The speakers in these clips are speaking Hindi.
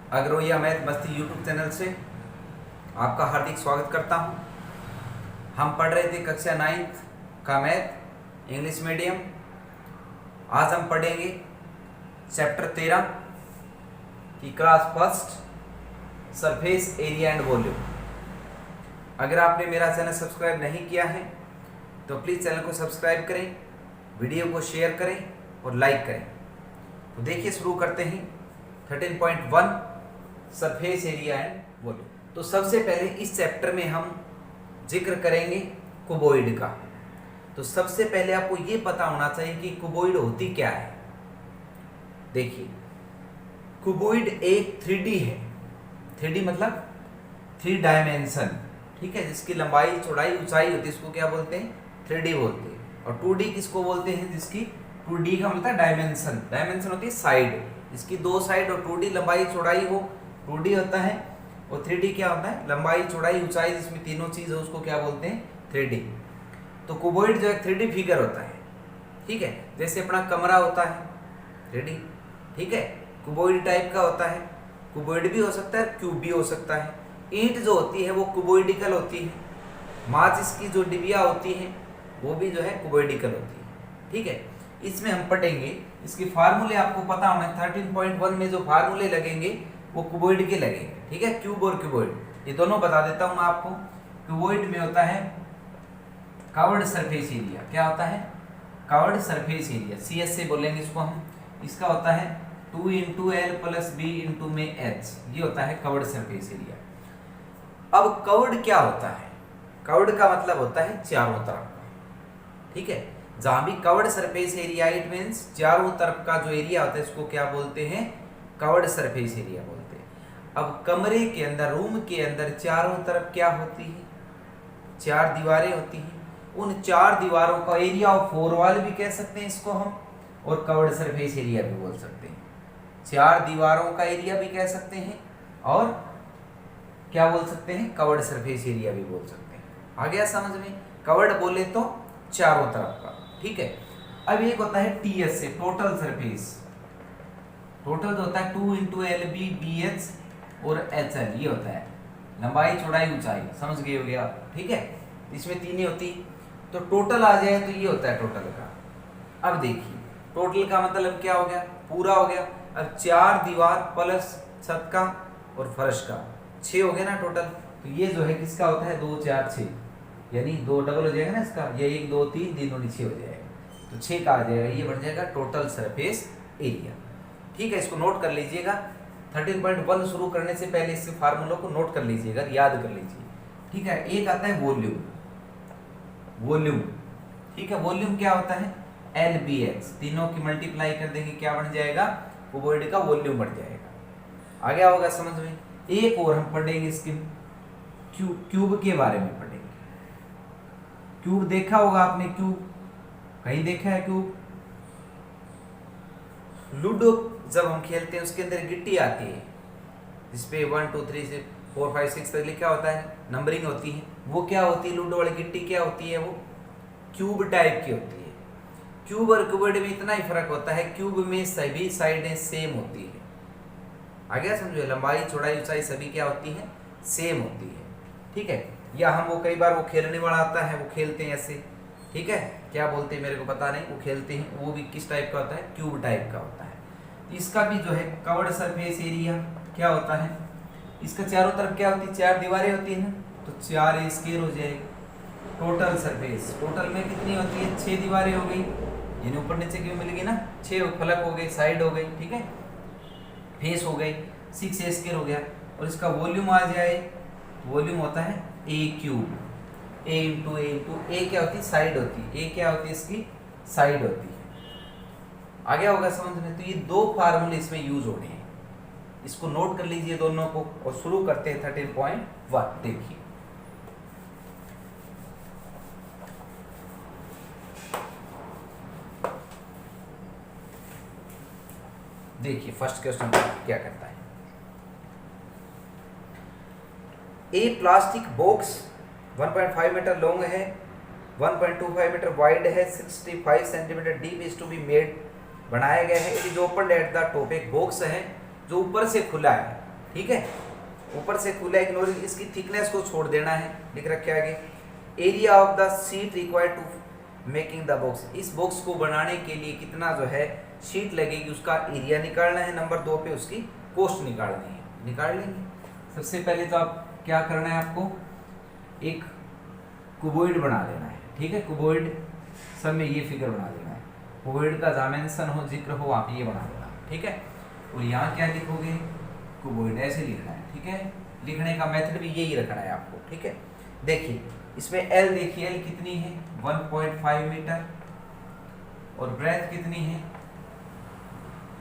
अग्रोया मैथ मस्ती यूट्यूब चैनल से आपका हार्दिक स्वागत करता हूं। हम पढ़ रहे थे कक्षा 9th का मैथ इंग्लिश मीडियम। आज हम पढ़ेंगे चैप्टर 13 की class first surface area and volume. अगर आपने मेरा चैनल सब्सक्राइब नहीं किया है तो प्लीज़ चैनल को सब्सक्राइब करें, वीडियो को शेयर करें और लाइक करें। तो देखिए शुरू करते हैं 13.1 सरफेस एरिया एंड वॉल्यूम। तो सबसे पहले इस चैप्टर में हम जिक्र करेंगे क्यूबॉइड का। तो सबसे पहले आपको ये पता होना चाहिए कि क्यूबॉइड होती क्या है। देखिए क्यूबॉइड एक 3D है। 3D मतलब 3 डायमेंशन, ठीक है, जिसकी लंबाई चौड़ाई ऊंचाई होती है, इसको क्या बोलते हैं? 3D बोलते हैं। और 2D किसको बोलते हैं? जिसकी 2D का मतलब डायमेंशन, डायमेंशन होती है साइड, इसकी 2 साइड और 2D लंबाई चौड़ाई हो, 2D होता है। और 3D क्या होता है? लंबाई चौड़ाई ऊंचाई, जिसमें तीनों चीज है, उसको क्या बोलते हैं? 3D। तो क्यूबॉइड जो है 3D फिगर होता है, ठीक है। जैसे अपना कमरा होता है 3D, ठीक है, क्यूबॉइड टाइप का होता है। क्यूबॉइड भी हो सकता है, क्यूब भी हो सकता है। ईंट जो होती है वो क्यूबॉइडिकल होती है। माचिस की जो डिबिया होती है वो भी जो है क्यूबॉइडिकल होती है, ठीक है। इसमें हम पढ़ेंगे, इसके फार्मूले आपको पता होना है। 13.1 में जो फार्मूले लगेंगे वो क्यूबॉइड के लगेंगे, ठीक है। क्यूब और क्यूबॉइड ये दोनों बता देता हूं मैं आपको। क्यूबॉइड में होता है कवर्ड सरफेस एरिया। क्या होता है? कवर्ड सरफेस एरिया, CS से बोलेंगे इसको हम। इसका होता है 2 × L + B × में H, ये होता है कवर्ड सरफेस एरिया। अब कवर्ड क्या होता है? कवर्ड का मतलब होता है चारों तरफ, ठीक है। जहां भी curved surface area, it means चारों तरफ का जो एरिया होता है, इसको क्या बोलते हैं? कवर्ड सरफेस एरिया बोलते हैं। अब कमरे के अंदर, रूम के अंदर चारों तरफ क्या होती है? 4 दीवारें होती हैं। उन 4 दीवारों का एरिया ऑफ 4 वॉल भी कह सकते हैं इसको हम, और कवर्ड सरफेस एरिया भी बोल सकते हैं। 4 दीवारों का एरिया भी कह सकते हैं और क्या बोल सकते हैं? कवर्ड सरफेस एरिया भी बोल सकते हैं। आ गया समझ में? कवर्ड बोले तो चारों तरफ का, ठीक है। अब एक होता है TS से, टोटल सरफेस। टोटल जो होता है 2 × LB BH और HL, ये होता है लंबाई चौड़ाई ऊंचाई। समझ गए होगे आप, ठीक है। इसमें 3 ही होती, तो टोटल आ जाए तो ये होता है टोटल का। अब देखिए टोटल का मतलब क्या हो गया? पूरा हो गया। अब 4 दीवार प्लस छत का और फर्श का 6 हो गया ना टोटल। तो ये जो है किसका होता है? 2 4 6, यानी 2 डबल हो जाएगा ना इसका, ये 1 2 3 3 दूनी 6 हो जाएगा। तो 6 का आ जाएगा, ये बन जाएगा टोटल सरफेस एरिया, ठीक है। इसको नोट कर लीजिएगा। 13.1 शुरू करने से पहले इसके फार्मूलों को नोट कर लीजिएगा, याद कर लीजिए, ठीक है। एक आता है वॉल्यूम। वॉल्यूम, ठीक है। वॉल्यूम क्या होता है? LBH, तीनों की मल्टीप्लाई कर देंगे, क्या बन जाएगा? क्यूबॉइड का वॉल्यूम बढ़ जाएगा। आ गया होगा समझ में? एक और हम पढ़ेंगे इसके क्यूब के बारे में पढ़ेंगे। क्यूब देखा होगा आपने? क्यूब कहीं देखा है? क्यूब लूडो जब हम खेलते हैं उसके अंदर गिट्टी आती है, जिसपे 1 2 3 से 4 5 6 तक लिखा होता है, नंबरिंग होती है। वो क्या होती है? लूडो वाली गिट्टी क्या होती है? वो क्यूब टाइप की होती है। क्यूब और क्यूबॉइड में इतना ही फर्क होता है, क्यूब में सभी साइडें सेम होती है। आ गया समझो? लंबाई चौड़ाई ऊंचाई सभी क्या होती है? सेम होती है, ठीक है। या हम वो कई बार वो खेलने वाला आता है, वो खेलते हैं ऐसे, ठीक है। क्या बोलते हैं मेरे को पता नहीं, वो खेलते हैं, वो भी किस टाइप का होता है? क्यूब टाइप का होता है। इसका भी जो है कवर्ड सरफेस एरिया क्या होता है? इसका चारों तरफ क्या होती है? 4 दीवारें होती हैं, तो 4 स्क्वायर हो जाएगा। टोटल सरफेस, टोटल में कितनी होती है? 6 दीवारें हो गई, यानी ऊपर नीचे की मिल गई ना, 6 फलक हो गए, साइड हो गई, ठीक है, फेस हो गई, 6 स्क्वायर हो गया। और इसका वॉल्यूम आ जाए, वॉल्यूम होता है A क्यूब। A × A क्या होती है? साइड होती है। A क्या होती है? इसकी साइड होती है। आ गया होगा समझ में? तो ये 2 फार्मूले इसमें यूज हो रहे हैं, इसको नोट कर लीजिए दोनों को। और शुरू करते हैं 13.1। देखिए देखिए फर्स्ट क्वेश्चन क्या करता है। A plastic box 1.5 metre long है, 1.25 मीटर वाइड है, 65 centimetre deep is to be made, बनाया गया है। It is open at the top, एक बॉक्स है जो ऊपर से खुला है, ठीक है, ऊपर से खुला इग्नोरिंग, इसकी थिकनेस को छोड़ देना है, लिख रखे आगे। Area of the sheet required to making the box, इस बॉक्स को बनाने के लिए कितना जो है शीट लगेगी उसका एरिया निकालना है। नंबर 2 पे उसकी कॉस्ट निकालनी है, निकाल लेंगे। सबसे पहले तो आप क्या करना है, आपको एक क्यूबॉइड बना लेना है, ठीक है। क्यूबॉइड सब में ये फिगर बना देना है, क्यूबॉइड का डायमेंशन हो, जिक्र हो, आप ये बना देना, ठीक है। और यहाँ क्या लिखोगे, क्यूबॉइड ऐसे लिखना है, ठीक है। लिखने का मेथड भी यही रखना है आपको, ठीक है। देखिए इसमें एल, देखिए एल कितनी है 1.5 मीटर और ब्रेथ कितनी है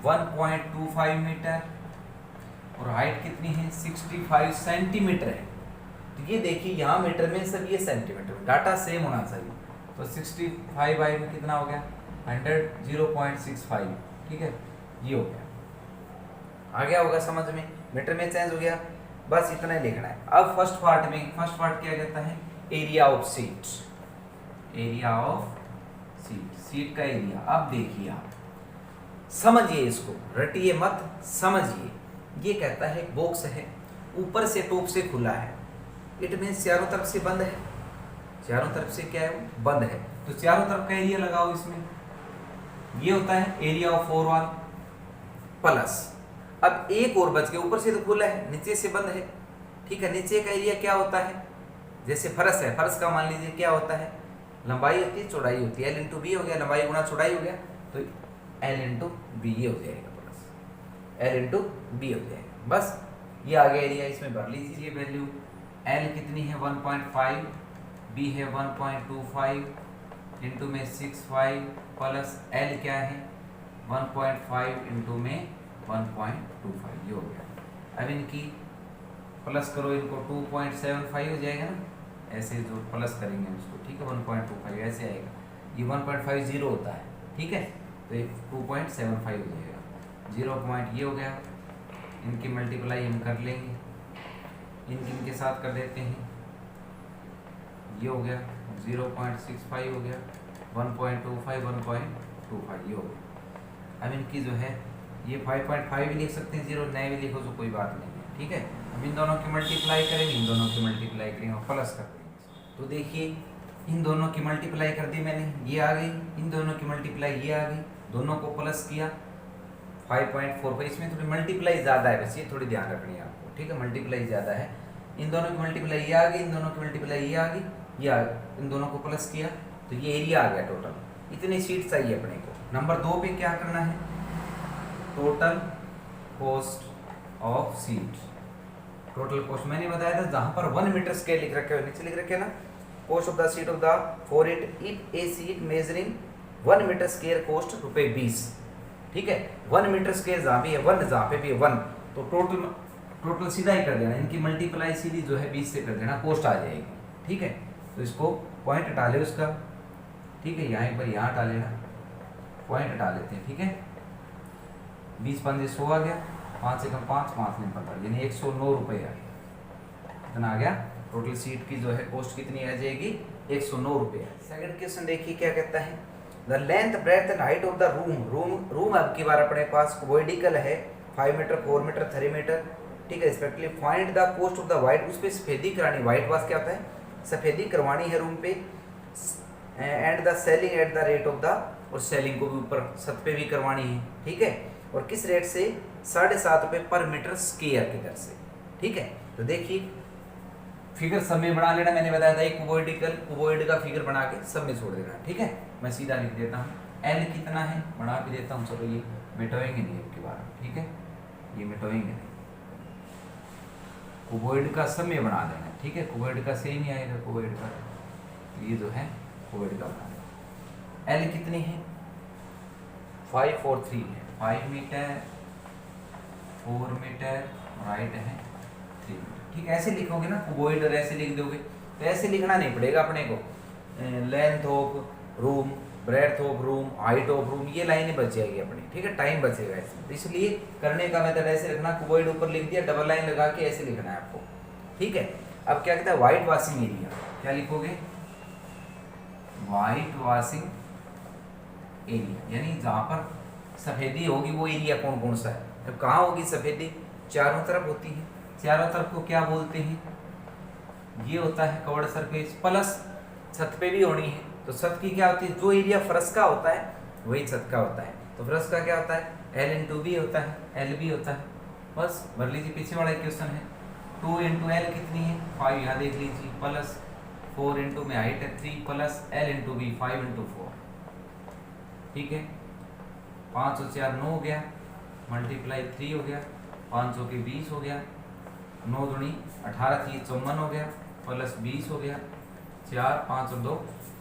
1.25 मीटर और हाइट कितनी है 65 सेंटीमीटर है। तो ये देखिए यहाँ मीटर में सब, ये सेंटीमीटर, डाटा सेम होना चाहिए। तो 65 बाई में कितना हो गया 100, 0.65, ठीक है, ये हो गया। आ गया होगा समझ में, मीटर में चेंज हो गया, बस इतना ही लिखना है। अब फर्स्ट पार्ट में, फर्स्ट पार्ट क्या कहता है, area of seat, area of seat, seat का एरिया। अब देखिए आप समझिए, इसको रटिए मत, समझिए। ये कहता है बॉक्स है, ऊपर से टॉप से खुला है, इट मीन चारों तरफ से बंद है, चारों तरफ से क्या है वो बंद है। तो चारों तरफ का एरिया लगाओ इसमें, ये होता है एरिया ऑफ 4 वॉल प्लस, अब एक और बच गया, ऊपर से तो खुला है, नीचे से बंद है, ठीक है। नीचे का एरिया क्या होता है, जैसे फर्श है, फर्श का मान लीजिए क्या होता है, लंबाई होती है, चौड़ाई होती है, एल इंटू बी हो गया, लंबाई गुणा चौड़ाई हो गया, तो एल इंटू बी ये हो जाएगा, प्लस एल इंटू बी हो जाएगा। बस ये आ गया एरिया, इसमें भर लीजिए वैल्यू। एल कितनी है 1.5, बी है 1.25, इंटू में 65 प्लस एल क्या है 1.5 इंटू में 1.25, ये हो गया। अब इनकी प्लस करो, इनको 2.75 हो जाएगा ना, ऐसे जो प्लस करेंगे उसको, ठीक है, 1.25 ऐसे आएगा, ये 1.50 होता है, ठीक है, तो ये 2.75 हो जाएगा, 0 पॉइंट ये हो गया। इनकी मल्टीप्लाई हम कर लेंगे, इनके साथ कर देते हैं, ये हो गया 0.65 हो गया, 1.25 1.25 ये हो गया। अब इनकी जो है ये 5.5 भी लिख सकते हैं, 0 नए भी लिखो तो कोई बात नहीं है, ठीक है। अब इन दोनों की मल्टीप्लाई करेंगे, इन दोनों की मल्टीप्लाई करेंगे और प्लस कर देंगे। तो देखिए इन दोनों की मल्टीप्लाई कर दी मैंने, ये आ गई, इन दोनों की मल्टीप्लाई ये आ गई, दोनों को प्लस किया 5.45, इसमें थोड़ी मल्टीप्लाई ज़्यादा है, बस ये थोड़ी ध्यान रखनी है आपको, ठीक है, मल्टीप्लाई ज़्यादा है। इन दोनों की मल्टीप्लाई ये आ गई, इन दोनों की मल्टीप्लाई ये आ गई, ये आ गई, इन दोनों को प्लस किया तो ये एरिया आ गया टोटल। इतनी शीट चाहिए अपने को। नंबर 2 पे क्या करना है, total cost of seat. Total cost मैंने बताया था, जहां पर 1 मीटर स्केल लिख रखे हो, नीचे लिख रखे ना, cost of the sheet of the for it a sheet measuring 1 metre square cost ₹20, ठीक है। 1 मीटर स्केयर जहाँ भी है 1, जहाँ पे भी है 1, तो टोटल सीधा ही कर देना, इनकी मल्टीप्लाई सीधी जो है 20 से कर देना, कॉस्ट आ जाएगी, ठीक है। तो इसको पॉइंट हटा ले उसका, ठीक है, यहाँ एक बार यहाँ हटा लेना, पॉइंट हटा लेते हैं, ठीक है। 20 पंजे 100 आ गया, 5 से कम 5, 5 में 15, यानी 109 रुपये आ गया, इतना आ गया। टोटल सीट की जो है कॉस्ट कितनी आ जाएगी 109 रुपये। सेकंड क्वेश्चन देखिए क्या कहता है, the length breadth and height of the room अब की बार अपने पास वर्टिकल है 5 मीटर 4 मीटर 3 मीटर, ठीक है, respectively find the cost of the white, उस पर सफेदी करानी, वाइट वाश क्या होता है, सफेदी करवानी है रूम पे, and the selling at the rate of the, और सेलिंग को भी ऊपर छत पे भी करवानी है, ठीक है, और किस रेट से 7.5 रुपये पर मीटर स्क्वायर की दर से, ठीक है। तो देखिए फिगर सब में बना लेना, मैंने बताया था एक क्यूबॉइड का फिगर बना के सब में छोड़ देना, ठीक है। मैं सीधा लिख देता हूँ, एल कितना है बना भी देता हूँ, चलो ये मिटाएंगे नहीं एक बार, ठीक है, ये मिटाएंगे नहीं, क्यूबॉइड का सब में बना देना, ठीक है, क्यूबॉइड का सेम ही आएगा, क्यूबॉइड का, ये जो है क्यूबॉइड का बना देना। एल कितनी है 5 और 3 है, 5 मीटर 4 मीटर और हाइट है 3 मीटर, ठीक है। ऐसे लिखोगे ना क्यूबॉइड, और ऐसे लिख दोगे तो ऐसे लिखना नहीं पड़ेगा अपने को, length of room, breadth of room, height of room, ये लाइनें बच जाएगी अपनी, ठीक है, टाइम बचेगा इसमें। इसलिए करने का मेथड ऐसे रखना, क्यूबॉइड ऊपर लिख दिया, डबल लाइन लगा के ऐसे लिखना है आपको, ठीक है। अब क्या कहता है वाइट वॉशिंग एरिया, क्या लिखोगे वाइट वॉशिंग एरिया, यानी जहाँ पर सफेदी होगी वो एरिया कौन कौन सा है, तो कहाँ होगी सफेदी, चारों तरफ होती है। चारों तरफ को क्या बोलते हैं? ये होता है कवर्ड सरफेस, प्लस छत पे भी होनी है। तो छत की क्या होती है? जो एरिया फर्श का होता है वही छत का होता है। तो फर्श का क्या होता है? L इंटू बी होता है, L भी होता है। बस भर लीजिए, पीछे वाला क्वेश्चन है। 2 इंटू एल कितनी है? 5, यहाँ देख लीजिए, प्लस 4 इंटू में हाइट है 3, plus L into B 5 into 4। ठीक है, 5 और 4 9 हो गया, मल्टीप्लाई 3 हो गया, 500 के 20 हो गया, 9 दूनी 18 थी 54 हो गया, प्लस 20 हो गया, 4 5 और 2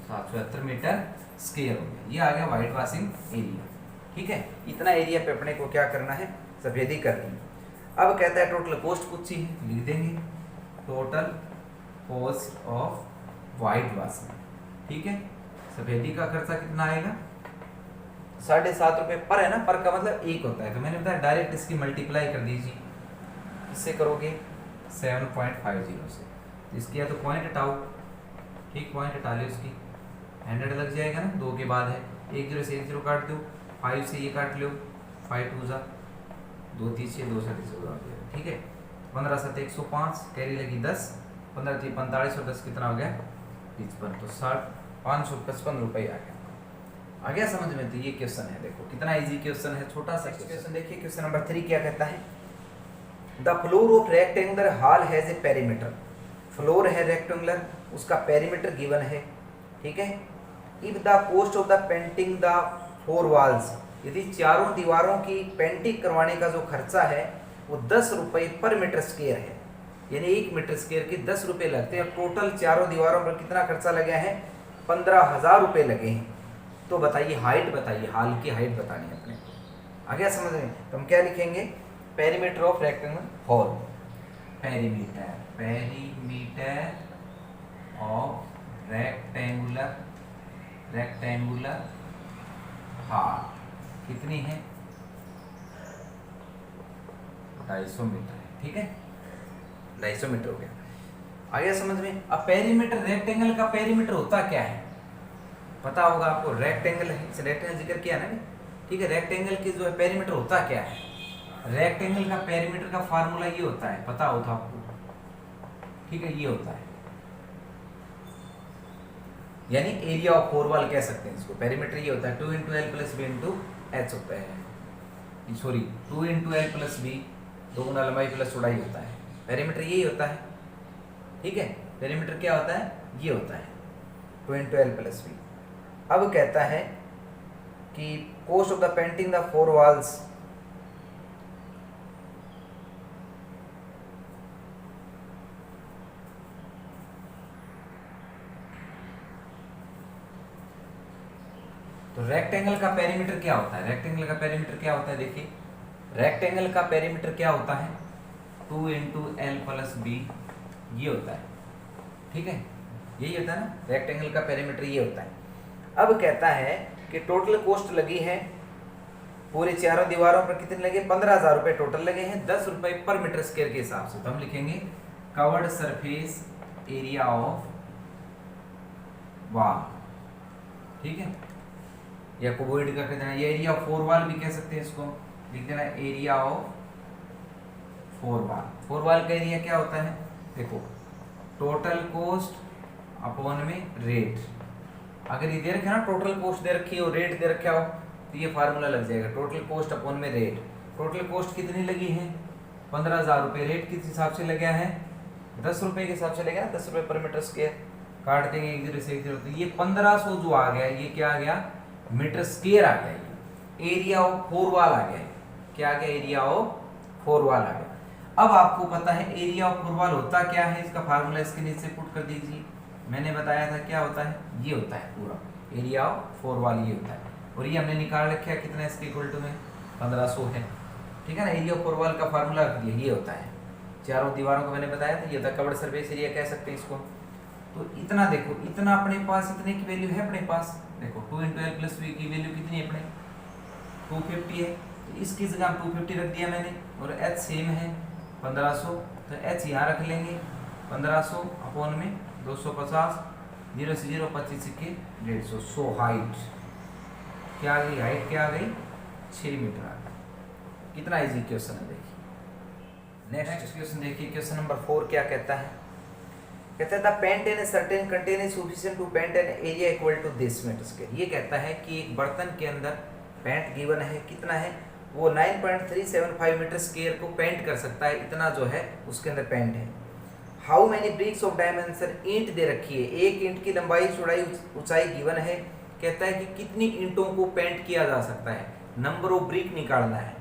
770 मीटर स्क्वायर हो गया। ये आ गया वाइट वॉशिंग एरिया। ठीक है, इतना एरिया पे अपने को क्या करना है? सफेदी करनी है। अब कहता है टोटल कॉस्ट पूछी है, लिख देंगे total cost of white washing. ठीक है, सफेदी का खर्चा कितना आएगा? 7.5 रुपये पर है ना, पर का मतलब 1 होता है। तो मैंने बताया डायरेक्ट इसकी मल्टीप्लाई कर दीजिए। इससे करोगे 7.50 से, तो इसकी या तो पॉइंट हटाओ, ठीक, पॉइंट हटा लो, इसकी 100 लग जाएगा ना, 2 के बाद है, 1 0 से 1 0 काट दो, 5 से ये काट लो, 5 2 जा 2 3 6 2 7 ठीक है, 15 7 105, कैरी लगी 10, 15 3 45 और 10 कितना हो गया? 55, तो 555 रुपये आ गया समझ में? तो ये क्वेश्चन है, देखो कितना इजी क्वेश्चन है, छोटा सा क्वेश्चन। देखिए क्वेश्चन नंबर 3 क्या कहता है? The floor of rectangular hall has a perimeter. Floor है रेक्टेंगुलर, उसका पेरीमीटर गिवन है। ठीक है, if the cost of the painting the 4 walls, यदि चारों दीवारों की पेंटिंग करवाने का जो खर्चा है वो 10 रुपये पर मीटर स्क्वायर है, यानी 1 मीटर स्क्वायर के 10 रुपये लगते हैं। टोटल चारों दीवारों पर कितना खर्चा लगे हैं? 15,000 रुपये लगे हैं। तो बताइए हाइट, बताइए हॉल की हाइट बतानी है अपने। आ गया समझ में? तो हम क्या लिखेंगे? Perimeter of rectangular hall, perimeter of rectangular hall कितनी है? 250 मीटर है। ठीक है, 250 मीटर हो गया। आ गया समझ में? अब पेरीमीटर, रेक्टेंगल का पेरीमीटर होता क्या है पता होगा आपको। रेक्टेंगल है, इस रेक्टेंगल जिक्र किया ना। ठीक है, रेक्टेंगल की जो है पेरीमीटर होता क्या है? रेक्टेंगल का पेरीमीटर का फार्मूला ये होता है, पता हो तो आपको। ठीक है, ये होता है, यानी एरिया ऑफ 4 वॉल कह सकते हैं इसको। पेरीमीटर ये होता है 2 into L plus B into H होता है, sorry 2 into L plus B, 2 गुना लंबाई प्लस चौड़ाई होता है। पेरीमीटर यही होता है। ठीक है, पेरीमीटर क्या होता है? ये होता है 2 इंटू एल प्लस बी। अब कहता है कि cost of the painting the 4 walls, तो रेक्टेंगल का पेरीमीटर क्या होता है? रेक्टेंगल का पेरीमीटर क्या होता है? देखिए रेक्टेंगल का पेरीमीटर क्या होता है? 2 इंटू एल प्लस बी, ये होता है। ठीक है, यही होता है ना, रेक्टेंगल का पेरीमीटर ये होता है। अब कहता है कि टोटल कॉस्ट लगी है पूरे चारों दीवारों पर कितने लगे? 15,000 रुपये टोटल लगे हैं, 10 रुपये पर मीटर स्क्वायर के हिसाब से। तो हम लिखेंगे curved surface area of wall. ठीक है, या कुबोइड का कह देना, ये एरिया ऑफ 4 वॉल भी कह सकते हैं इसको, लिख देना एरिया ऑफ 4 वॉल। 4 वॉल का एरिया क्या होता है? देखो टोटल कॉस्ट अपॉन में रेट। अगर ये दे रखे ना, टोटल कॉस्ट दे रखी हो, रेट दे रखा हो, तो ये फार्मूला लग जाएगा टोटल कॉस्ट अपॉन में रेट। टोटल कॉस्ट कितनी लगी है? 15,000 रुपये। रेट किस हिसाब से लगा है? 10 रुपये के हिसाब से लगा, 10 रुपये पर मीटर स्क्वायर। काट देंगे 1 0 से 1 0, तो ये 1500 जो आ गया, ये क्या आ गया? मीटर स्क्वायर आ गया। ये एरिया ऑफ 4 वॉल आ गया। क्या आ गया? एरिया ऑफ 4 वॉल आ गया। अब आपको पता है एरिया ऑफ 4 वॉल होता क्या है, इसका फार्मूला इसके नीचे पुट कर दीजिए। मैंने बताया था क्या होता है, ये होता है पूरा एरिया ऑफ 4 वॉल, ये होता है। और ये हमने निकाल रखा है कितना, इसके इक्वल टू में 1500 है। ठीक है ना, एरिया ऑफ 4 वॉल का फार्मूला रख दिया, ये होता है। चारों दीवारों को मैंने बताया था, ये होता है कवर्ड सरफेस एरिया कह सकते हैं इसको। तो इतना देखो, इतना अपने पास, इतने की वैल्यू है अपने पास। देखो 2 इंटू एल प्लस बी की वैल्यू कितनी है अपने? 250 है। तो इसकी जगह 250 रख दिया मैंने, और एच सेम है 1500, तो एच यहाँ रख लेंगे 1500 अपॉन में 250, 0 से 0 25 सिक्के 150। सो हाइट क्या आ गई? हाइट क्या आ गई? 6 मीटर आ गई। कितना इजी क्वेश्चन है देखिए। नेक्स्ट क्वेश्चन देखिए, क्वेश्चन नंबर 4 क्या कहता है। कहता है the paint in a certain container sufficient to paint an area equal to this metre square. ये कहता है कि एक बर्तन के अंदर पेंट गिवन है, कितना है, वो 9.375 मीटर स्क्वायर को पेंट कर सकता है, इतना जो है उसके अंदर पेंट है। How many bricks of dimension, ईंट दे रखी है, एक ईंट की लंबाई चौड़ाई ऊंचाई गिवन है। कहता है कि कितनी ईंटों को पेंट किया जा सकता है, नंबर ऑफ ब्रिक निकालना है,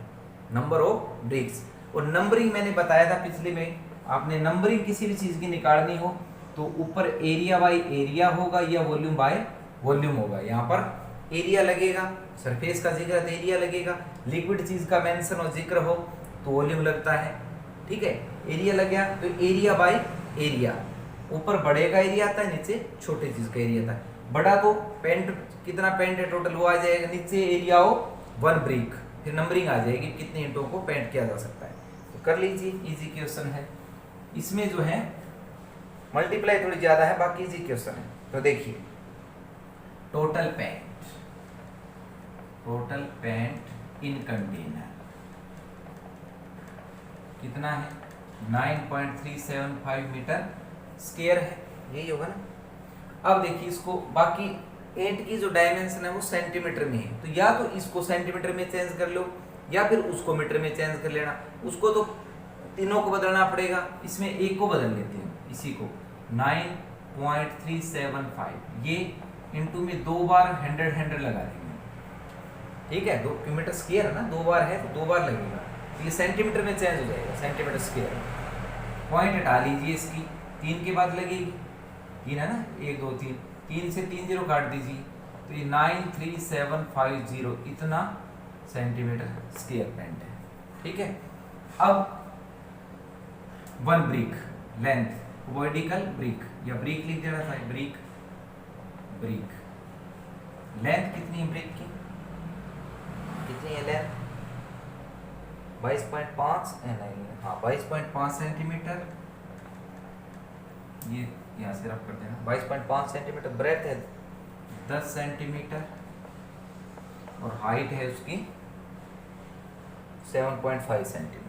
नंबर ऑफ ब्रिक्स। और नंबरिंग मैंने बताया था पिछले में, आपने नंबरिंग किसी भी चीज की निकालनी हो तो ऊपर एरिया बाय एरिया होगा या वॉल्यूम बाय वॉल्यूम होगा। यहाँ पर एरिया लगेगा, सरफेस का जिक्र है तो एरिया लगेगा, लिक्विड चीज का मेंशन और जिक्र हो तो वॉल्यूम लगता है। ठीक है, एरिया लग गया तो एरिया बाय एरिया, ऊपर बड़े का एरिया आता है, नीचे छोटे चीज का एरिया आता है। बड़ा तो पेंट कितना पेंट है टोटल वो आ जाएगा, नीचे एरिया हो 1 ब्रिक, फिर नंबरिंग आ जाएगी कितने ईंटों को पेंट किया जा सकता है। तो कर लीजिए, इजी क्वेश्चन है, इसमें जो है मल्टीप्लाई थोड़ी ज्यादा है, बाकी इजी क्वेश्चन है। तो देखिए टोटल पेंट इन कंटेनर कितना है, 9.375 मीटर स्क्वायर है, यही होगा ना। अब देखिए इसको, बाकी ईंट की जो डायमेंशन है वो सेंटीमीटर में है, तो या तो इसको सेंटीमीटर में चेंज कर लो या फिर उसको मीटर में चेंज कर लेना। उसको तो तीनों को बदलना पड़ेगा, इसमें एक को बदल लेते हैं, इसी को 9.375, ये इंटू में 2 बार 100 लगा देंगे। ठीक है, 2 मीटर स्क्वायर है ना, 2 बार है तो 2 बार लगेगा, ये सेंटीमीटर में चेंज हो जाएगा, सेंटीमीटर स्क्वायर। पॉइंट हटा लीजिए इसकी, 3 के बाद लगेगी, 3 है ना, 1 2 3, 3 से 3 जीरो काट दीजिए तो ये 93750 इतना सेंटीमीटर स्क्वायर पेंट है। ठीक है, अब 1 ब्रिक लेंथ, वर्टिकल ब्रिक या ब्रिक लिख देना था, ब्रिक लेंथ कितनी है ब्रिक की, कितनी है लेंथ, 22.5 हाँ 22.5 सेंटीमीटर, ये यहाँ से रफ कर देना, 22.5 सेंटीमीटर। ब्रेथ है 10 सेंटीमीटर और हाइट है उसकी 7.5 सेंटीमीटर।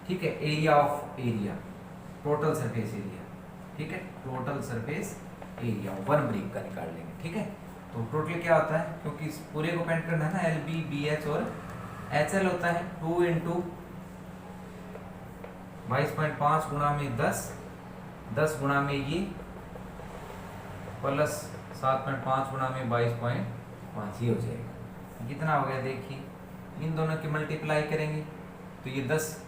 ठीक है, area of area, total surface area, ठीक है, टोटल सरफेस एरिया 1 ब्रिक का निकाल लेंगे। ठीक है, तो टोटल क्या होता है, क्योंकि इस पूरे को पेंट करना है ना, LB BH और HL होता है, 2 इंटू 22.5 गुणा में 10 गुणा में ये प्लस 7.5 गुणा में 22.5, ये हो जाएगा। कितना हो गया देखिए, इन दोनों की मल्टीप्लाई करेंगे तो ये 10,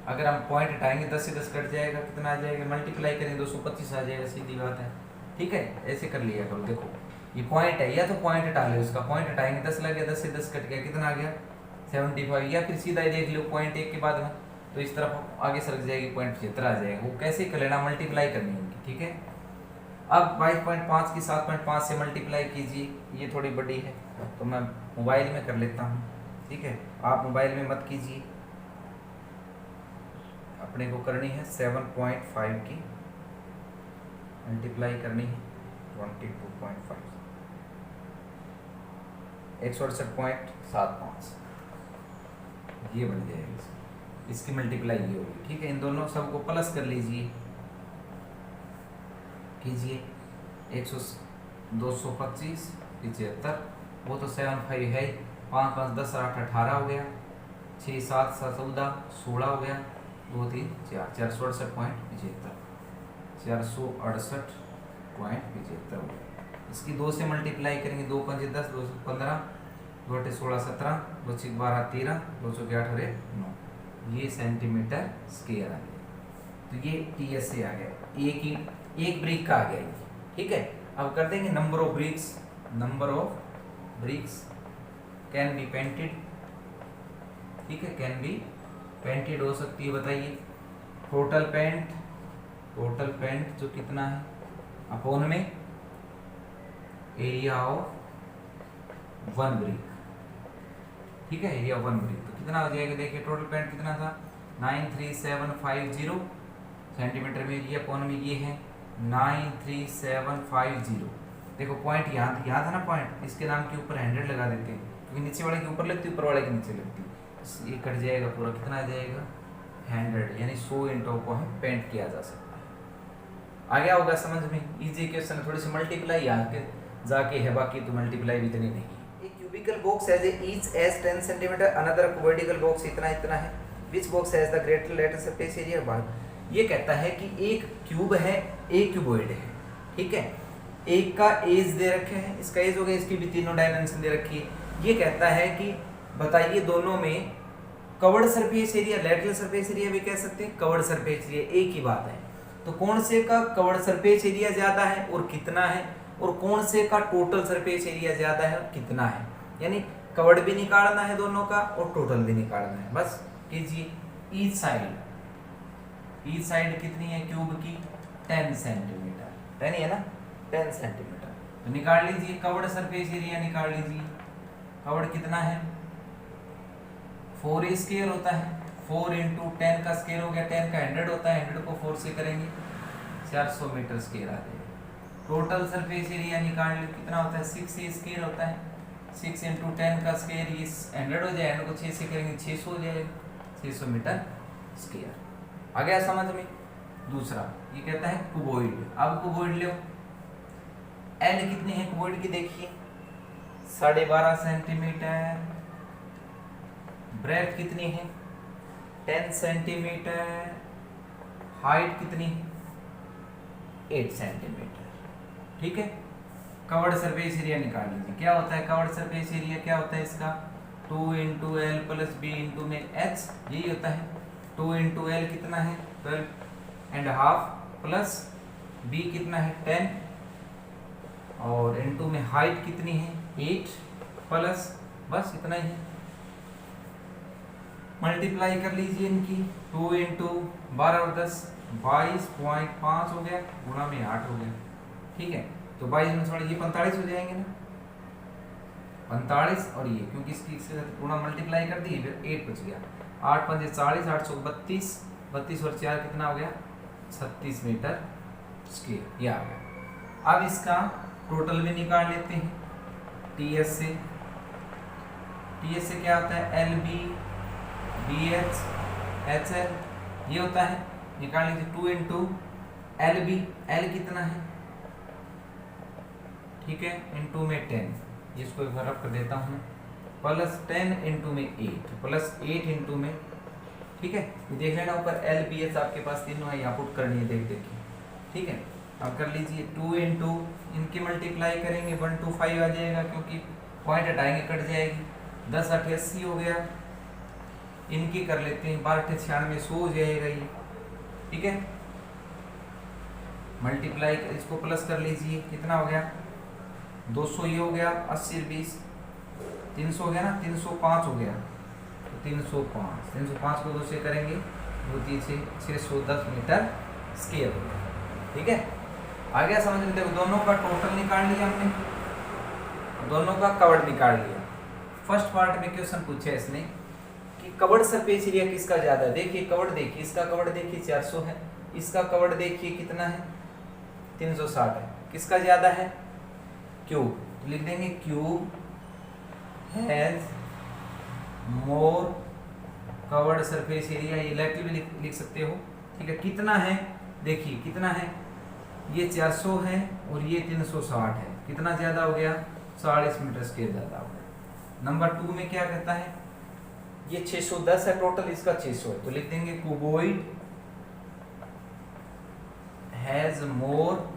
अगर हम पॉइंट हटाएंगे 10 से 10 कट जाएगा, कितना आ जाएगा, मल्टीप्लाई करेंगे 225 आ जाएगा, सीधी बात है। ठीक है, ऐसे कर लिया करो। देखो ये पॉइंट है, या तो पॉइंट हटा लो, इसका पॉइंट हटाएंगे 10 लग गया, 10 से 10 कट गया, कितना आ गया 75, या फिर सीधा ही देख लो पॉइंट 1 के बाद में, तो इस तरफ आगे सरक जाएगी, पॉइंट 75 आ जाएगा। वो कैसे कर लेना, मल्टीप्लाई करनी होगी। ठीक है, अब 22.5 की 7.5 से मल्टीप्लाई कीजिए, ये थोड़ी बड़ी है तो मैं मोबाइल में कर लेता हूँ। ठीक है, आप मोबाइल में मत कीजिए, अपने को करनी है 7.5 की मल्टीप्लाई करनी है 22.5, 168.75, ये बन जाएगी, इसकी मल्टीप्लाई ये होगी। ठीक है, इन दोनों सबको प्लस कर लीजिए, कीजिए 225 75, वो तो 75 है, 5 5 10 8 18 हो गया, 6 7 14 16 हो गया, 2 3 4 468.75, 468.75 हो गया। इसकी 2 से मल्टीप्लाई करेंगे, 2 5 10, 2 15, 2 8 16 17, 2 6 12 13, 2 6 8 9, ये सेंटीमीटर स्क्वायर आ गया। तो ये TS से आ गया, एक ब्रिक का आ गया ये। ठीक है, अब कर देंगे number of BRICS can be painted. ठीक है, कैन बी पेंटेड हो सकती है, बताइए टोटल पेंट जो कितना है अपॉन में एरिया ऑफ 1 ब्रिक। ठीक है, एरिया ऑफ 1 ब्रिक तो कितना हो जाएगा, देखिए टोटल पेंट कितना था 93750 सेंटीमीटर में, एरिया अपॉन में ये है 93750। देखो पॉइंट यहाँ था ना, पॉइंट इसके नाम के ऊपर 100 लगा देते हैं, क्योंकि नीचे वाले के ऊपर लगती है, ऊपर वाले के नीचे लगती है, ये कट जाएगा पूरा, कितना आ जाएगा 100 यानी 100 ईंटों को हम पेंट किया जा सकता है। आ गया होगा समझ में? इजी क्वेश्चन, थोड़ी सी मल्टीप्लाई आके जाके है, बाकी तो मल्टीप्लाई भी इतनी नहीं है। एक cubical box has each edge 10 centimetre, another cubical box इतना इतना है, which box has the greater lateral surface area 1। ये कहता है कि एक क्यूब है, एक क्यूबॉइड है, ठीक है, एक का एज दे रखे हैं, इसका एज हो गया, इसकी भी तीनों डायमेंशन दे रखी है। ये कहता है कि बताइए दोनों में curved surface area, lateral surface area भी कह सकते हैं, कवर्ड सरफेस एरिया एक ही बात है, तो कौन से का कवर्ड सरफेस एरिया ज्यादा है और कितना है, और कौन से का टोटल सरफेस एरिया ज्यादा है और कितना है, यानी कवर्ड भी निकालना है दोनों का और टोटल भी निकालना है। बस कीजिए, ईच साइड कितनी है क्यूब की, 10 सेंटीमीटर, 10 है ना, 10 सेंटीमीटर, तो निकाल लीजिए कवर्ड सरफेस एरिया, निकाल लीजिए। कवर्ड कितना है, 4 स्क्वायर होता है, 4 इंटू 10 का स्क्वायर हो गया, 10 का 100 होता है, 100 को 4 से करेंगे 400 मीटर स्क्वायर आ जाएगा। टोटल सरफेस एरिया निकाल लो, कितना होता है, 6 स्क्वायर होता है, 6 इंटू 10 का स्क्वायर, ये 100 हो जाए, 100 को 6 से करेंगे 600 हो जाएगा, 600 मीटर स्क्वायर। आ गया समझ में? दूसरा ये कहता है क्यूबॉइड। अब क्यूबॉइड लो, एल कितनी है क्यूबॉइड की, देखिए 12.5 सेंटीमीटर, ब्रेथ कितनी है 10 सेंटीमीटर, हाइट कितनी है 8 सेंटीमीटर, ठीक है। कवर्ड सरफेस एरिया निकाल लीजिए। क्या होता है कवर्ड सरफेस एरिया, क्या होता है इसका, 2 into L plus B into में एच, यही होता है। 2 इंटू एल कितना है 12.5 प्लस बी कितना है 10, और इंटू में हाइट कितनी है 8 प्लस, बस इतना ही है। मल्टीप्लाई कर लीजिए इनकी, 2 इंटू 12 और 10 22.5 हो गया, गुणा में 8 हो गया, ठीक है। तो 22 में थोड़ा ये 45 हो जाएंगे ना, 45 और ये, क्योंकि इसकी गुणा मल्टीप्लाई कर दी, फिर 8 बच गया, 8 पंजे 40, 832, 32 और 4 कितना हो गया 36 मीटर स्क्वायर, ये आ गया। अब इसका टोटल भी निकाल लेते हैं टीएस से। टीएस से क्या होता है, L B B H H L, ये होता है, निकाल लीजिए। 2 इंटू एल बी, एल कितना है, ठीक है, इंटू में 10, इसको एक बार रख कर देता हूँ, प्लस 10 इंटू में 8 प्लस 8 इंटू में, ठीक है। देख लेना ऊपर एल बी एच आपके पास तीनों है, यहाँ पुट करनी है, देख देखिए, ठीक है। अब कर लीजिए 2 इंटू इनकी मल्टीप्लाई करेंगे 125 आ जाएगा, क्योंकि पॉइंट हटाएंगे कट जाएगी, 10 8 80 हो गया। इनकी कर लेते हैं 12 8 96 100 हो जाएगा ये, ठीक है। मल्टीप्लाई इसको प्लस कर लीजिए, कितना हो गया 200, ये हो गया 80 20 300 हो गया ना, 305 हो गया, तो 305 को 2 से करेंगे 2 3 से 610 मीटर स्क्वायर हो गया, ठीक है। आ गया समझ में? देखो दोनों का टोटल निकाल लिया हमने, दोनों का कवर्ड निकाल लिया। फर्स्ट पार्ट में क्वेश्चन पूछा है इसने कि कवर्ड सरफेस एरिया किसका ज्यादा है। देखिए कवर्ड देखिए, इसका कवर्ड देखिए 400 है, इसका कवर्ड देखिए कितना है 360 है, किसका ज्यादा है क्यूब, तो लिख देंगे cube has more curved surface area, ये लेटर भी लिख सकते हो, ठीक है। कितना है देखिए, कितना है, ये 400 है और ये 360 है, कितना ज्यादा हो गया 40 मीटर स्क्वायर ज्यादा हो गया। नंबर 2 में क्या कहता है, ये 610 है टोटल, इसका 600 है, तो लिख देंगे cuboid has more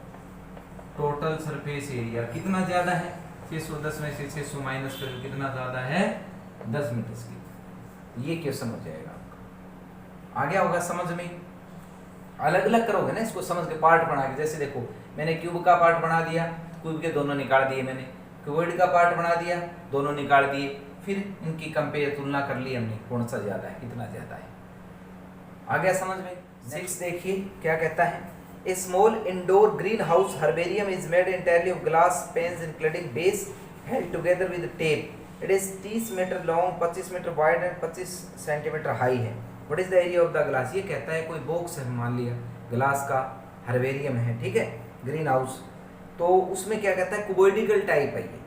total surface area, कितना ज्यादा है 610 में से 600 माइनस कर कितना ज्यादा है 10 मीटर स्क्वायर। ये क्वेश्चन हो जाएगा आपका। आ गया होगा समझ में? अलग अलग करोगे ना इसको, समझ के पार्ट बना के, जैसे देखो मैंने क्यूब का पार्ट बना दिया, क्यूब के दोनों निकाल दिए, मैंने क्यूबॉइड का पार्ट बना दिया, दोनों निकाल दिए, फिर इनकी कंपेयर तुलना कर ली हमने, कौन सा ज्यादा है कितना ज्यादा है। आ गया समझ में? 6 देखिए क्या कहता है, A small indoor greenhouse herbarium is made entirely of glass panes including base held together with tape. It is 30 metre long, 25 metre wide and 25 centimetre high है। What is the area of the glass? ये कहता है कोई बॉक्स है, मान लिया ग्लास का हर्बेरियम है, ठीक है, ग्रीन हाउस, तो उसमें क्या कहता है क्यूबॉइडिकल टाइप है ये,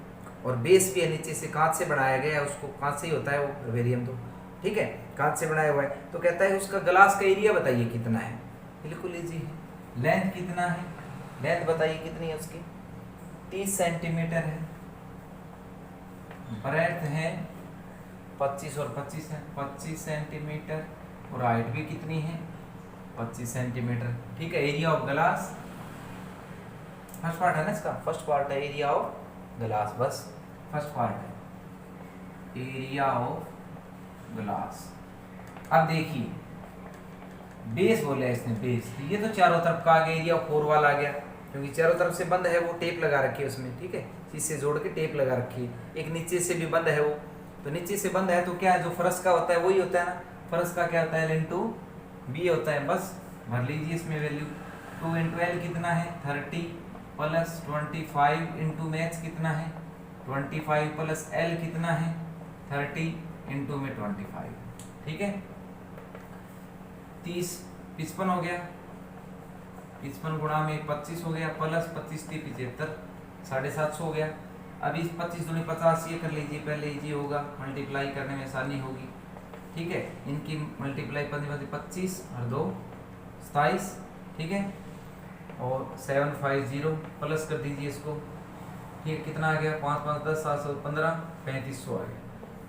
और बेस भी है नीचे से कांच से बनाया गया है, उसको कांच से ही होता है वो हर्बेरियम, तो ठीक है। कांच से बनाया हुआ है। तो कहता है उसका ग्लास का एरिया बताइए कितना है, बिल्कुल इजी है। लेंथ कितना है, लेंथ बताइए कितनी है उसकी, 30 सेंटीमीटर है। ब्रेड्थ है 25 और 25 है, 25 सेंटीमीटर, और हाइट भी कितनी है, 25 सेंटीमीटर। ठीक है, area of glass first part है ना इसका, फर्स्ट पार्ट है एरिया ऑफ ग्लास, बस फर्स्ट पार्ट है एरिया ऑफ ग्लास। अब देखिए बेस बोला है इसने, बेस, तो ये तो चारों तरफ का आ गया, एरिया ऑफ 4 वाल आ गया, क्योंकि चारों तरफ से बंद है, वो टेप लगा रखी है उसमें। ठीक है, इससे जोड़ के टेप लगा रखी है। एक नीचे से भी बंद है वो, तो नीचे से बंद है तो क्या है, जो फर्श का होता है वही होता है ना, फर्श का क्या होता है, L इंटू बी होता है, बस भर लीजिए इसमें वैल्यू। 2 इंटू एल कितना है 30 प्लस 25 इंटू मैच कितना है 25 प्लस एल कितना है 30 इंटू में 25। ठीक है, 30 55 हो गया, 55 गुणा में 25 हो गया, प्लस 25 3 75 750 हो गया। अब इस 25 दूनी 50 ये कर लीजिए, पहले ये होगा, मल्टीप्लाई करने में आसानी होगी। ठीक है, इनकी मल्टीप्लाई 25 और 2 27। ठीक है, और 750 प्लस कर दीजिए इसको। ठीक है, कितना आ गया 5 5 10 715 3500 आ गया।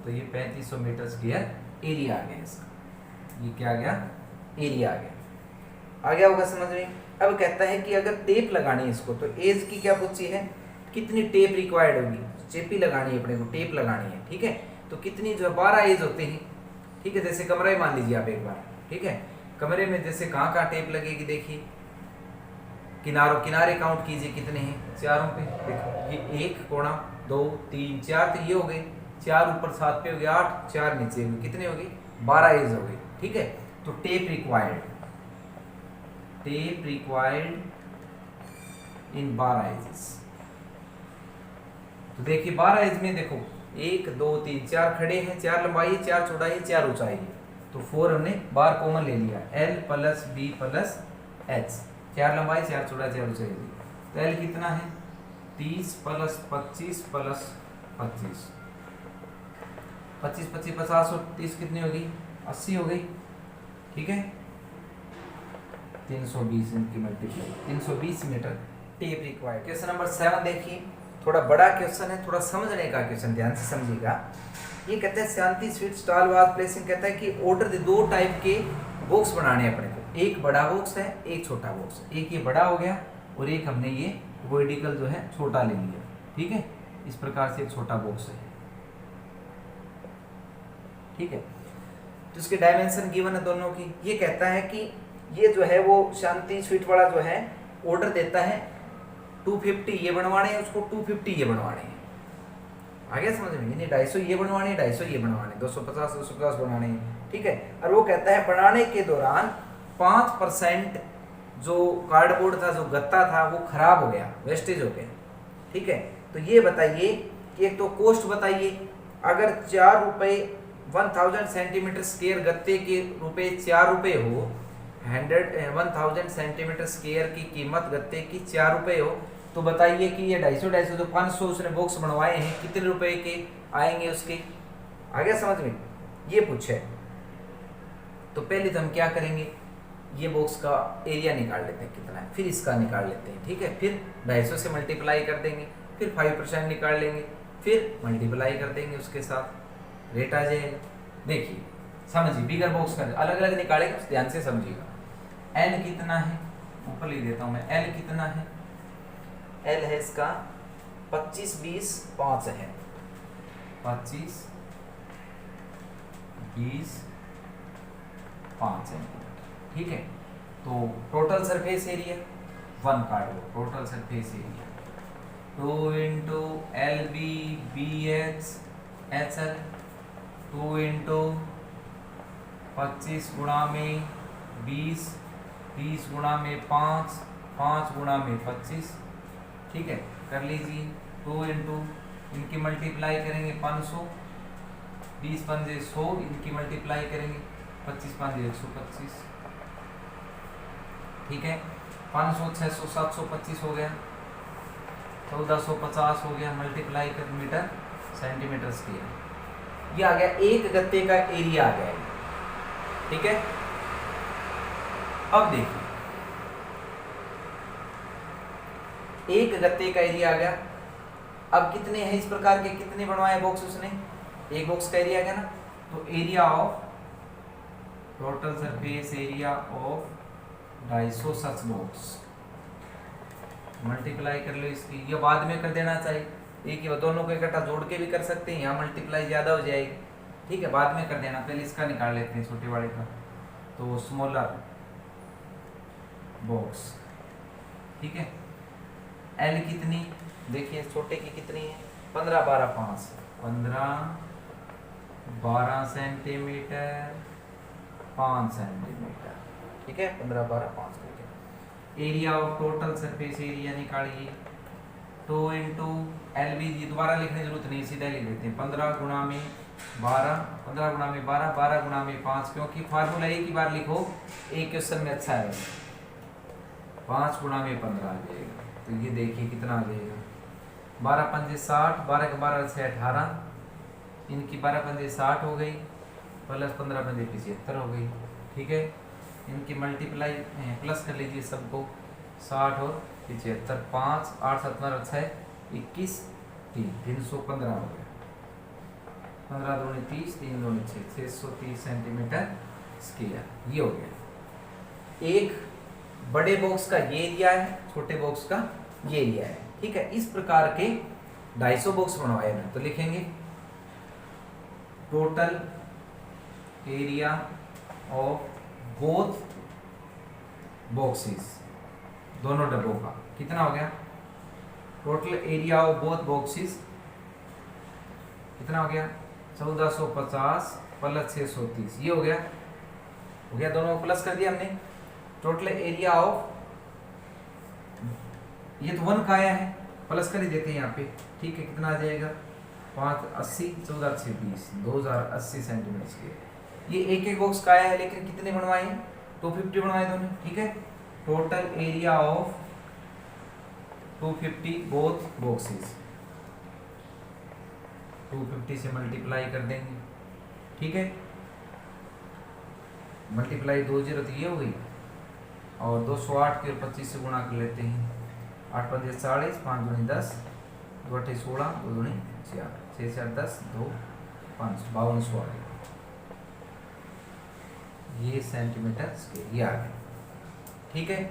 तो ये 3500 मीटर स्क्वायर एरिया आ गया इसका। ये क्या आ गया, एरिया आ गया होगा समझ में। अब कहता है कि अगर टेप लगानी है इसको, तो एज की क्या पूछी है, कितनी टेप रिक्वायर्ड होगी, चेपी लगानी है अपने को, टेप लगानी है। ठीक है, तो कितनी जो 12 एज होते हैं। ठीक है, जैसे कमरे मान लीजिए आप एक बार। ठीक है, कमरे में जैसे कहाँ टेप लगेगी, देखिए किनारे काउंट कीजिए कितने हैं, चारों पे देखो, ये 1 कोना 2 3 4, तो ये हो गए 4 ऊपर 7 पे हो गए 8, 4 नीचे हो गए, कितने हो गए 12 एज हो गई। ठीक है, तो टेप रिक्वायर्ड इन 12 एजेस। तो देखिए 12 एज में देखो 1 2 3 4 खड़े हैं, 4 लंबाई 4 चौड़ाई 4 ऊंचाई, तो 4 हमने बार कॉमन ले लिया, L plus B plus H, 4 लंबाई 4 चौड़ाई 4 ऊंचाई। तो L कितना है 30 प्लस 25 प्लस 25, 25 25 50 और 30 कितनी होगी 80 हो गई। ठीक है, 320 इनकी multiply 320 metre tape required. Question number 7 देखिए, थोड़ा बड़ा क्वेश्चन है, थोड़ा समझने का क्वेश्चन, ध्यान से समझिएगा। ये कहता है शांति स्वीट स्टॉल वाज प्लेसिंग, कहता है कि ऑर्डर दे 2 टाइप के बॉक्स बनाने हैं अपने को, एक बड़ा बॉक्स है एक छोटा बॉक्स। एक ये बड़ा हो गया और एक हमने ये वर्टिकल जो है छोटा ले लिया। ठीक है, इस प्रकार से एक छोटा बॉक्स है। ठीक है, तो इसके डायमेंशन गिवन है दोनों की। ये कहता है कि ये जो है वो शांति स्वीट वाला जो है ऑर्डर देता है 250 ये बनवाने हैं, उसको 250 ये बनवाने हैं। आ गया समझ में, यानी 250 ये बनवाने हैं, 250 ये बनवाने हैं, 250 बनाने हैं। ठीक है, और वो कहता है बनाने के दौरान 5% जो कार्डबोर्ड था, जो गत्ता था, वो खराब हो गया, वेस्टेज हो गया। ठीक है, तो ये बताइए कि एक तो कॉस्ट बताइए, अगर 4 रुपये 1000 सेंटीमीटर स्क्वायर गत्ते के रुपए 4 रुपये हो, 1000 सेंटीमीटर स्क्वायर की कीमत गत्ते की 4 रुपये हो, तो बताइए कि ये 250 जो 500 उसने बॉक्स बनवाए हैं कितने रुपए के आएंगे उसके। आ गया समझ में, ये पूछे। तो पहले तो हम क्या करेंगे, ये बॉक्स का एरिया निकाल लेते हैं कितना है, फिर इसका निकाल लेते हैं। ठीक है, फिर 250 से मल्टीप्लाई कर देंगे, फिर 5% निकाल लेंगे, फिर मल्टीप्लाई कर देंगे उसके साथ, रेट आ जाएगा। देखिए समझिए, बिगर बॉक्स का अलग अलग निकालेंगे, ध्यान से समझिएगा। L कितना है, ऊपर लिख देता हूँ मैं, L कितना है, L है इसका 25 20 5 है, 25 20 5 है। ठीक है, तो total surface area 1 cardboard, total surface area 2 into LB BH HL, 2 into 25 गुणा में 20, 20 गुणा में 5, 5 गुणा में 25। ठीक है, कर लीजिए। 2 इंटू इनकी मल्टीप्लाई करेंगे 500, 20 पंजे 100, इनकी मल्टीप्लाई करेंगे 25 पंजे 125। ठीक है, 500 600 725 हो गया, 1450 हो गया, मल्टीप्लाई कर मीटर सेंटीमीटर स्क्वायर। ये आ गया एक गत्ते का एरिया आ गया। ठीक है। अब देखिए एक गत्ते का एरिया आ गया। अब कितने हैं इस प्रकार के, कितने बनवाए बॉक्स उसने, एक बॉक्स का एरिया आ गया ना, तो area of total surface area of 250 such box multiply कर लो इसकी, ये बाद में कर देना चाहिए, एक ही दोनों को इकट्ठा जोड़ के भी कर सकते हैं, यहाँ मल्टीप्लाई ज़्यादा हो जाएगी, ठीक है, बाद में कर देना, पहले इसका निकाल लेते हैं छोटे वाले का। तो स्मॉलर बॉक्स, ठीक है, एल कितनी, देखिए छोटे की कितनी है 15 12 5 15 12 सेंटीमीटर 5 सेंटीमीटर, ठीक है, 15 12 5। Area of total surface area निकालिए, 2 इंटू एल बी जी, दोबारा लिखने की जरूरत नहीं, सीधा लिख देते हैं 15 गुणा में 12, 15 गुणा में 12, 12 गुणा में 5, क्योंकि फार्मूला एक ही बार लिखो, एक क्वेश्चन में अच्छा है, 5 गुणा में 15 आ जाएगा। तो ये देखिए कितना आ जाएगा, 12 पंजे 60, 12 के 12 से 18, इनकी 12 पंजे 60 हो गई, प्लस 15 पंजे 75 हो गई, ठीक है, इनकी मल्टीप्लाई प्लस कर लीजिए सबको, 60 और 75, 5 8 7 6 21 315 हो गया, 15 दूनी 30, 3 दूनी 6, 630 सेंटीमीटर स्क्वायर, ये हो गया। एक बड़े बॉक्स का ये एरिया है, छोटे बॉक्स का ये एरिया है, ठीक है। इस प्रकार के 250 बॉक्स बनवाए ना, तो लिखेंगे total area of both boxes, दोनों डब्बों का कितना हो गया, total area of both boxes कितना हो गया 1450 प्लस 630, ये हो गया दोनों को प्लस कर दिया हमने। टोटल एरिया ऑफ, ये तो 1 का आया है, प्लस कर ही देते हैं यहाँ पे, ठीक है, कितना आ जाएगा 580 14 से 20 2080 सेंटीमीटर स्क्वायर। ये एक एक बॉक्स का आया है, लेकिन कितने बनवाए हैं 250 बनवाए दोनों, ठीक है। Total area of 250 both boxes, 250 से मल्टीप्लाई कर देंगे, ठीक है, मल्टीप्लाई 2 0 तो ये हो गई, और 208 के 25 से गुणा कर लेते हैं, 8 पंजे 40, 5 दूनी 10, 2 अट्ठे 16, 2 दूनी 4, 6 4 10, 2 5 5200 आ गया, ये सेंटीमीटर स्क्वायर, ये आ गया, ठीक है।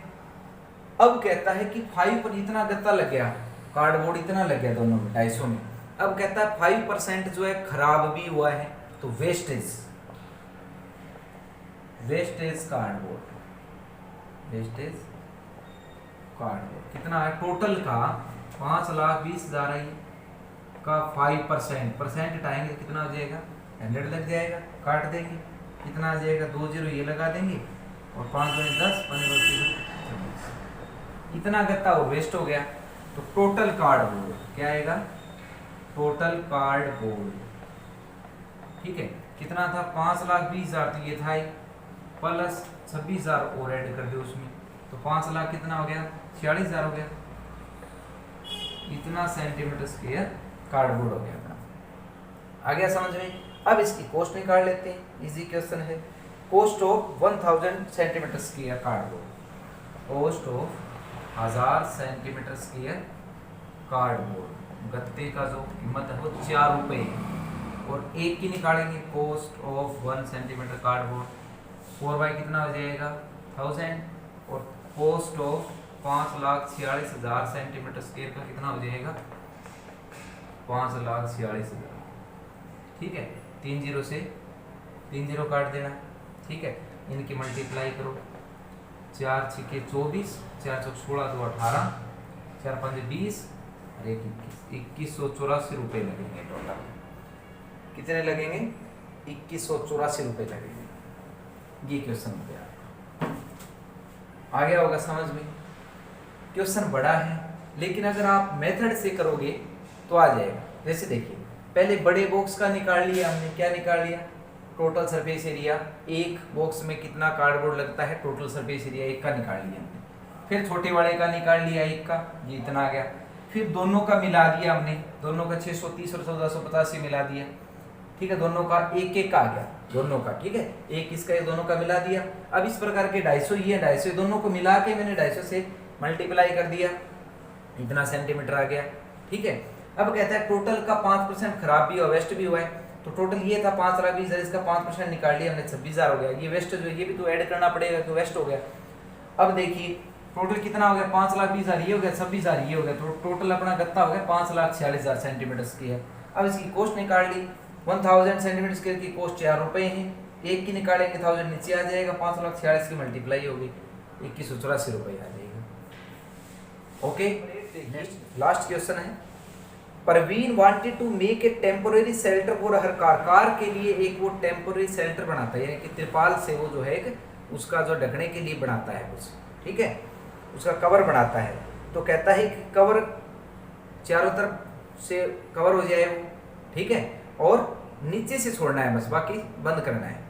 अब कहता है कि 5 पर इतना गत्ता लग गया, कार्डबोर्ड इतना लग गया दोनों में 250 में, अब कहता है 5% जो है खराब भी हुआ है, तो वेस्टेज कार्डबोर्ड, वेस्टेज कार्डबोर्ड कितना है, टोटल का 5,20,000 है का 5%, परसेंट हटाएंगे कितना हो जाएगा 100 लग जाएगा, काट देंगे कितना आ जाएगा 2 0 ये लगा देंगे, और 5 2 10 15 26, इतना गत्ता वो वेस्ट हो गया। तो टोटल कार्डबोर्ड क्या आएगा, टोटल कार्डबोर्ड, ठीक है, कितना था 5,20,000, तो ये था प्लस 26,000 और ऐड कर दो उसमें, तो 5 लाख कितना हो गया 46,000 हो गया, इतना सेंटीमीटर स्क्वायर कार्डबोर्ड हो गया अपना, आ गया समझ में। अब इसकी कॉस्ट निकाल लेते हैं, इजी क्वेश्चन है। Cost of 1000 centimetre square cardboard, cost of 1000 centimetre square cardboard, गत्ते का जो कीमत है वो 4 रुपये, और एक की निकालेंगे cost of 1 centimetre cardboard, 4 by कितना हो जाएगा 1000, और कॉस्ट ऑफ 5,46,000 सेंटीमीटर स्क्वायर का कितना हो जाएगा 5,46,000, ठीक है, 3 0 से 3 0 काट देना, ठीक है, इनकी मल्टीप्लाई करो, 4 6 24, 4 4 16, 2 18, 4 5 20, और 1 2184 रुपये लगेंगे टोटल, कितने लगेंगे 2184 रुपये लगेंगे, ये क्वेश्चन हो गया, आ गया होगा समझ में। क्वेश्चन बड़ा है, लेकिन अगर आप मेथड से करोगे तो आ जाएगा। जैसे देखिए पहले बड़े बॉक्स का निकाल लिया हमने, क्या निकाल लिया टोटल सरफेस एरिया, एक बॉक्स में कितना कार्डबोर्ड लगता है टोटल सरफेस एरिया एक का निकाल लिया हमने, फिर छोटे वाले का निकाल लिया एक का, ये इतना आ गया, फिर दोनों का मिला दिया हमने, दोनों का 630 और 1485 मिला दिया, ठीक है, दोनों का एक एक का आ गया, दोनों का, ठीक है, एक इसका एक दोनों का मिला दिया। अब इस प्रकार के 250 ये 250 दोनों को मिला के मैंने 250 से मल्टीप्लाई कर दिया, इतना सेंटीमीटर आ गया, ठीक है। अब कहता है टोटल का 5% खराब भी हुआ, वेस्ट भी हुआ है, तो टोटल ये था 5,20,000, इसका 5% निकाल लिया हमने, 26,000 हो गया। ये वेस्ट जो ये भी तो ऐड करना पड़ेगा, तो वेस्ट हो गया। अब देखिए टोटल कितना हो गया, 5,20,000 ये हो गया, 26,000 ये हो गया, तो टोटल अपना गत्ता हो गया 5,46,000 सेंटीमीटर स्क्वायर। अब इसकी कॉस्ट निकाल ली, 1000 सेंटीमीटर स्क्वायर की कॉस्ट 4 रुपये है, एक की निकालेंगे 1000 नीचे आ जाएगा, 5,46,000 की मल्टीप्लाई होगी 2184 रुपये आ जाएगा। ओके, नेक्स्ट लास्ट क्वेश्चन है, Parveen wanted to make a temporary shelter for her car. Car के लिए एक वो टेम्पोररी शेल्टर बनाता है, यानी कि त्रिपाल से वो जो है एक उसका जो ढकने के लिए बनाता है कुछ, ठीक है, उसका कवर बनाता है। तो कहता है कि कवर चारों तरफ से कवर हो जाए वो, ठीक है, और नीचे से छोड़ना है बस, बाकी बंद करना है।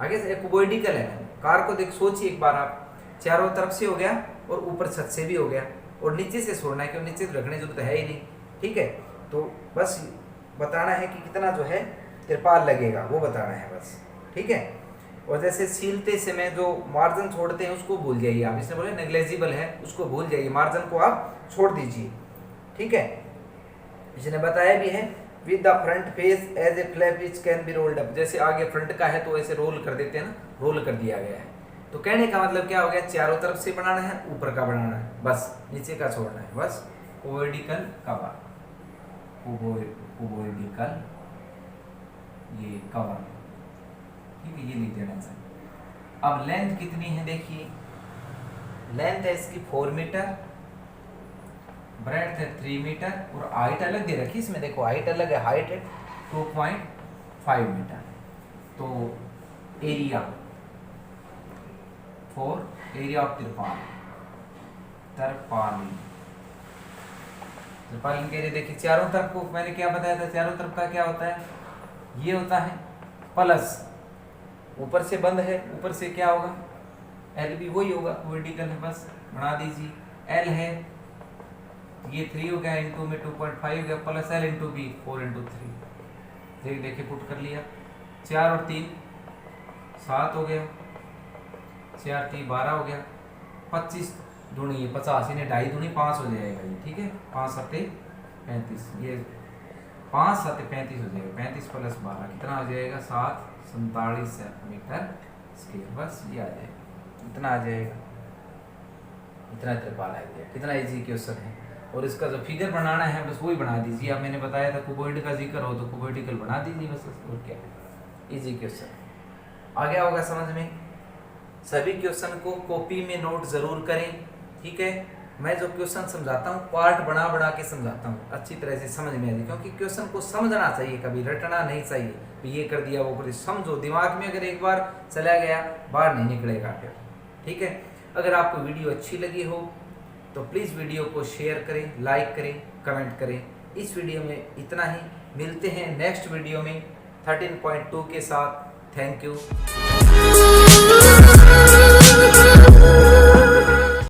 आगे से कुबोइडिकल है, कार को देख सोचिए एक बार आप, चारों तरफ से हो गया और ऊपर छत से भी हो गया, और नीचे से छोड़ना है क्योंकि नीचे तो रखने की जरूरत है ही नहीं, ठीक है। तो बस बताना है कि कितना जो है त्रिपाल लगेगा वो बताना है बस, ठीक है। और जैसे सीलते समय जो मार्जिन छोड़ते हैं उसको भूल जाइए आप, इसने बोले नेग्लेजिबल है उसको भूल जाइए, मार्जिन को आप छोड़ दीजिए, ठीक है। इसने बताया भी है with the front face as a flap which can be rolled up, जैसे आगे फ्रंट का है तो ऐसे रोल कर देते हैं ना, रोल कर दिया गया है। तो कहने का मतलब क्या हो गया, चारों तरफ से बनाना है, ऊपर का बनाना है, बस नीचे का छोड़ना है, बस कुबोइडिकल कवर, कुबोइडिकल ये कवर, ठीक है, ये लिख देना चाहिए। अब लेंथ कितनी है देखिए, लेंथ है इसकी 4 मीटर, ब्रेड्थ है 3 मीटर, और हाइट अलग दे रखी इसमें, देखो हाइट अलग है, हाइट है 2.5 मीटर। तो एरिया ऑफ त्रिपालिन के लिए देखिए चारों तरफ को मैंने क्या बताया था, चारों तरफ का क्या होता है, ये होता है प्लस, ऊपर से बंद है, ऊपर से क्या होगा, एल भी वही होगा, वर्टिकल है, बस बना दीजिए। एल है ये 3 हो गया, इंटू में 2.5 हो गया, प्लस एल इंटू बी 4 × 3, देखिए पुट कर लिया, 4 और 3 7 हो गया, 4 3 12 हो गया, 25 दूनी ये 50, इन्हें 2.5 दूनी 5 हो जाएगा ये, ठीक है, 5 7 35, ये 5 7 35 हो जाएगा, 35 + 12 कितना हो जाएगा, 7 47 मीटर स्क्वायर, बस ये आ जाएगा, इतना आ जाएगा, इतना त्रिपाल आ गया। कितना इजी क्वेश्चन है, और इसका जो फिगर बनाना है बस वही बना दीजिए। अब मैंने बताया था कुबोइड का जिक्र हो तो कुबोइडिकल बना दीजिए बस, और क्या, इजी क्वेश्चन आ गया होगा समझ में। सभी क्वेश्चन को कॉपी में नोट जरूर करें, ठीक है। मैं जो क्वेश्चन समझाता हूँ पार्ट बना के समझाता हूँ, अच्छी तरह से समझ में आए, क्योंकि क्वेश्चन को समझना चाहिए, कभी रटना नहीं चाहिए, ये कर दिया वो कर दिया, समझो, दिमाग में अगर एक बार चला गया बाहर नहीं निकलेगा फिर, ठीक है। अगर आपको वीडियो अच्छी लगी हो तो प्लीज़ वीडियो को शेयर करें, लाइक करें, कमेंट करें। इस वीडियो में इतना ही, मिलते हैं नेक्स्ट वीडियो में 13.2 के साथ। Thank you.